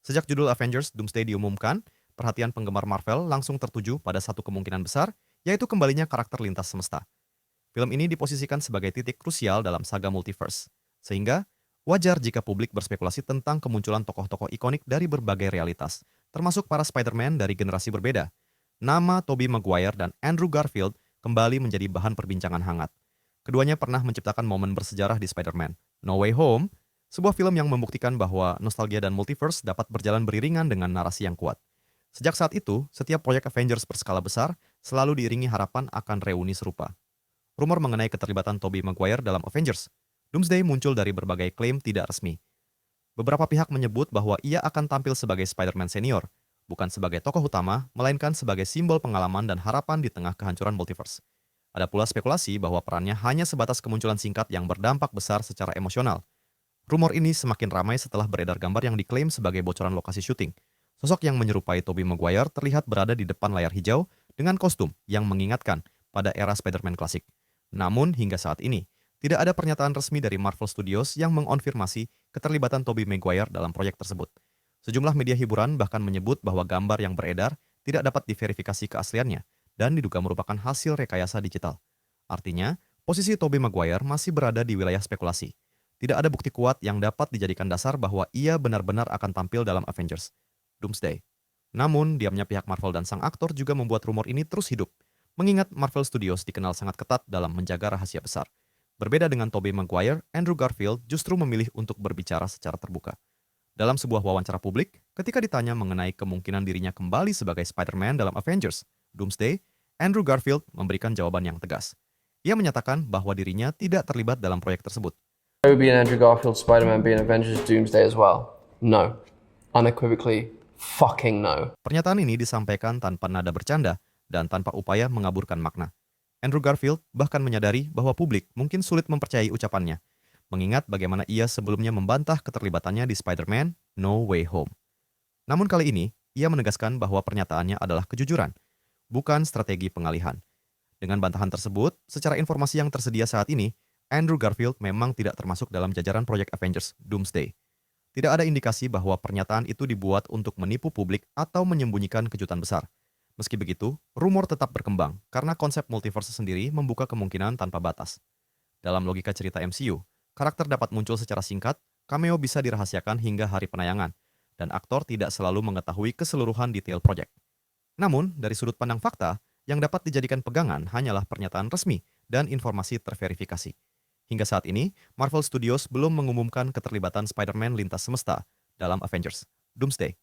Sejak judul Avengers Doomsday diumumkan, perhatian penggemar Marvel langsung tertuju pada satu kemungkinan besar, yaitu kembalinya karakter lintas semesta. Film ini diposisikan sebagai titik krusial dalam saga multiverse, sehingga wajar jika publik berspekulasi tentang kemunculan tokoh-tokoh ikonik dari berbagai realitas, termasuk para Spider-Man dari generasi berbeda. Nama Tobey Maguire dan Andrew Garfield kembali menjadi bahan perbincangan hangat. Keduanya pernah menciptakan momen bersejarah di Spider-Man No Way Home, sebuah film yang membuktikan bahwa nostalgia dan multiverse dapat berjalan beriringan dengan narasi yang kuat. Sejak saat itu, setiap proyek Avengers berskala besar selalu diiringi harapan akan reuni serupa. Rumor mengenai keterlibatan Tobey Maguire dalam Avengers Doomsday muncul dari berbagai klaim tidak resmi. Beberapa pihak menyebut bahwa ia akan tampil sebagai Spider-Man senior, bukan sebagai tokoh utama, melainkan sebagai simbol pengalaman dan harapan di tengah kehancuran multiverse. Ada pula spekulasi bahwa perannya hanya sebatas kemunculan singkat yang berdampak besar secara emosional. Rumor ini semakin ramai setelah beredar gambar yang diklaim sebagai bocoran lokasi syuting. Sosok yang menyerupai Tobey Maguire terlihat berada di depan layar hijau dengan kostum yang mengingatkan pada era Spider-Man klasik. Namun, hingga saat ini, tidak ada pernyataan resmi dari Marvel Studios yang mengonfirmasi keterlibatan Tobey Maguire dalam proyek tersebut. Sejumlah media hiburan bahkan menyebut bahwa gambar yang beredar tidak dapat diverifikasi keasliannya dan diduga merupakan hasil rekayasa digital. Artinya, posisi Tobey Maguire masih berada di wilayah spekulasi. Tidak ada bukti kuat yang dapat dijadikan dasar bahwa ia benar-benar akan tampil dalam Avengers Doomsday. Namun, diamnya pihak Marvel dan sang aktor juga membuat rumor ini terus hidup, mengingat Marvel Studios dikenal sangat ketat dalam menjaga rahasia besar. Berbeda dengan Tobey Maguire, Andrew Garfield justru memilih untuk berbicara secara terbuka. Dalam sebuah wawancara publik, ketika ditanya mengenai kemungkinan dirinya kembali sebagai Spider-Man dalam Avengers Doomsday, Andrew Garfield memberikan jawaban yang tegas. Ia menyatakan bahwa dirinya tidak terlibat dalam proyek tersebut. Tobey and Andrew Garfield Spider-Man be in Avengers Doomsday as well? No. Unequivocally, fucking no. Pernyataan ini disampaikan tanpa nada bercanda dan tanpa upaya mengaburkan makna. Andrew Garfield bahkan menyadari bahwa publik mungkin sulit mempercayai ucapannya, mengingat bagaimana ia sebelumnya membantah keterlibatannya di Spider-Man No Way Home. Namun kali ini, ia menegaskan bahwa pernyataannya adalah kejujuran, bukan strategi pengalihan. Dengan bantahan tersebut, secara informasi yang tersedia saat ini, Andrew Garfield memang tidak termasuk dalam jajaran proyek Avengers Doomsday. Tidak ada indikasi bahwa pernyataan itu dibuat untuk menipu publik atau menyembunyikan kejutan besar. Meski begitu, rumor tetap berkembang karena konsep multiverse sendiri membuka kemungkinan tanpa batas. Dalam logika cerita MCU, karakter dapat muncul secara singkat, cameo bisa dirahasiakan hingga hari penayangan, dan aktor tidak selalu mengetahui keseluruhan detail proyek. Namun, dari sudut pandang fakta, yang dapat dijadikan pegangan hanyalah pernyataan resmi dan informasi terverifikasi. Hingga saat ini, Marvel Studios belum mengumumkan keterlibatan Spider-Man lintas semesta dalam Avengers Doomsday.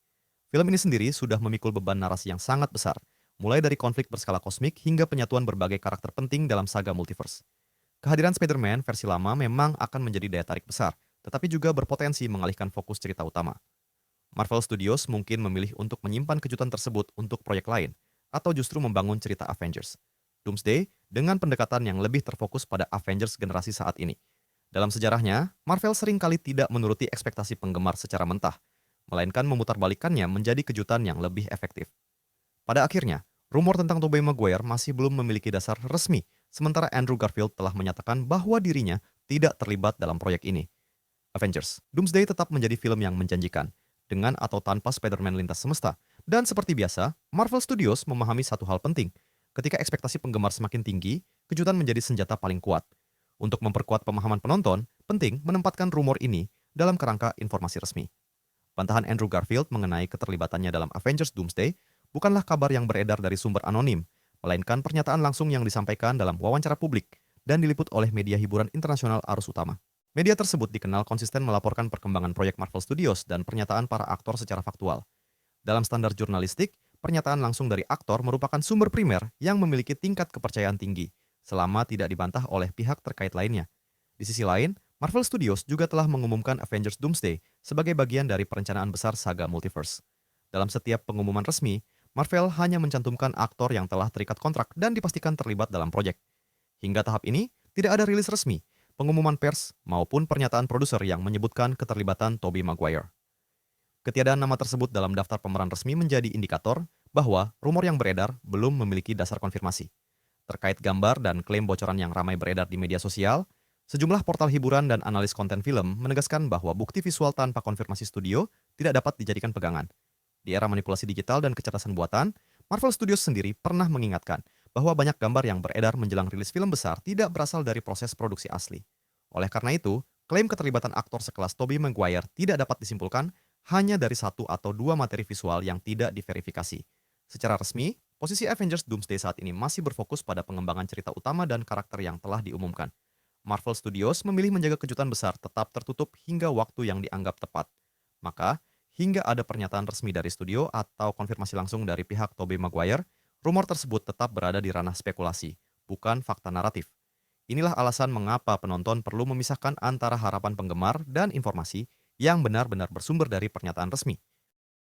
Film ini sendiri sudah memikul beban narasi yang sangat besar, mulai dari konflik berskala kosmik hingga penyatuan berbagai karakter penting dalam saga multiverse. Kehadiran Spider-Man versi lama memang akan menjadi daya tarik besar, tetapi juga berpotensi mengalihkan fokus cerita utama. Marvel Studios mungkin memilih untuk menyimpan kejutan tersebut untuk proyek lain, atau justru membangun cerita Avengers Doomsday dengan pendekatan yang lebih terfokus pada Avengers generasi saat ini. Dalam sejarahnya, Marvel seringkali tidak menuruti ekspektasi penggemar secara mentah, melainkan memutarbalikkannya menjadi kejutan yang lebih efektif. Pada akhirnya, rumor tentang Tobey Maguire masih belum memiliki dasar resmi, sementara Andrew Garfield telah menyatakan bahwa dirinya tidak terlibat dalam proyek ini. Avengers Doomsday tetap menjadi film yang menjanjikan, dengan atau tanpa Spider-Man lintas semesta, dan seperti biasa, Marvel Studios memahami satu hal penting. Ketika ekspektasi penggemar semakin tinggi, kejutan menjadi senjata paling kuat. Untuk memperkuat pemahaman penonton, penting menempatkan rumor ini dalam kerangka informasi resmi. Bantahan Andrew Garfield mengenai keterlibatannya dalam Avengers Doomsday bukanlah kabar yang beredar dari sumber anonim, melainkan pernyataan langsung yang disampaikan dalam wawancara publik dan diliput oleh media hiburan internasional arus utama. Media tersebut dikenal konsisten melaporkan perkembangan proyek Marvel Studios dan pernyataan para aktor secara faktual. Dalam standar jurnalistik, pernyataan langsung dari aktor merupakan sumber primer yang memiliki tingkat kepercayaan tinggi, selama tidak dibantah oleh pihak terkait lainnya. Di sisi lain, Marvel Studios juga telah mengumumkan Avengers Doomsday sebagai bagian dari perencanaan besar saga multiverse. Dalam setiap pengumuman resmi, Marvel hanya mencantumkan aktor yang telah terikat kontrak dan dipastikan terlibat dalam proyek. Hingga tahap ini, tidak ada rilis resmi, pengumuman pers, maupun pernyataan produser yang menyebutkan keterlibatan Tobey Maguire. Ketiadaan nama tersebut dalam daftar pemeran resmi menjadi indikator bahwa rumor yang beredar belum memiliki dasar konfirmasi. Terkait gambar dan klaim bocoran yang ramai beredar di media sosial, Sejumlah portal hiburan dan analis konten film menegaskan bahwa bukti visual tanpa konfirmasi studio tidak dapat dijadikan pegangan. Di era manipulasi digital dan kecerdasan buatan, Marvel Studios sendiri pernah mengingatkan bahwa banyak gambar yang beredar menjelang rilis film besar tidak berasal dari proses produksi asli. Oleh karena itu, klaim keterlibatan aktor sekelas Tobey Maguire tidak dapat disimpulkan hanya dari satu atau dua materi visual yang tidak diverifikasi. Secara resmi, posisi Avengers Doomsday saat ini masih berfokus pada pengembangan cerita utama dan karakter yang telah diumumkan. Marvel Studios memilih menjaga kejutan besar tetap tertutup hingga waktu yang dianggap tepat. Maka, hingga ada pernyataan resmi dari studio atau konfirmasi langsung dari pihak Tobey Maguire, rumor tersebut tetap berada di ranah spekulasi, bukan fakta naratif. Inilah alasan mengapa penonton perlu memisahkan antara harapan penggemar dan informasi yang benar-benar bersumber dari pernyataan resmi.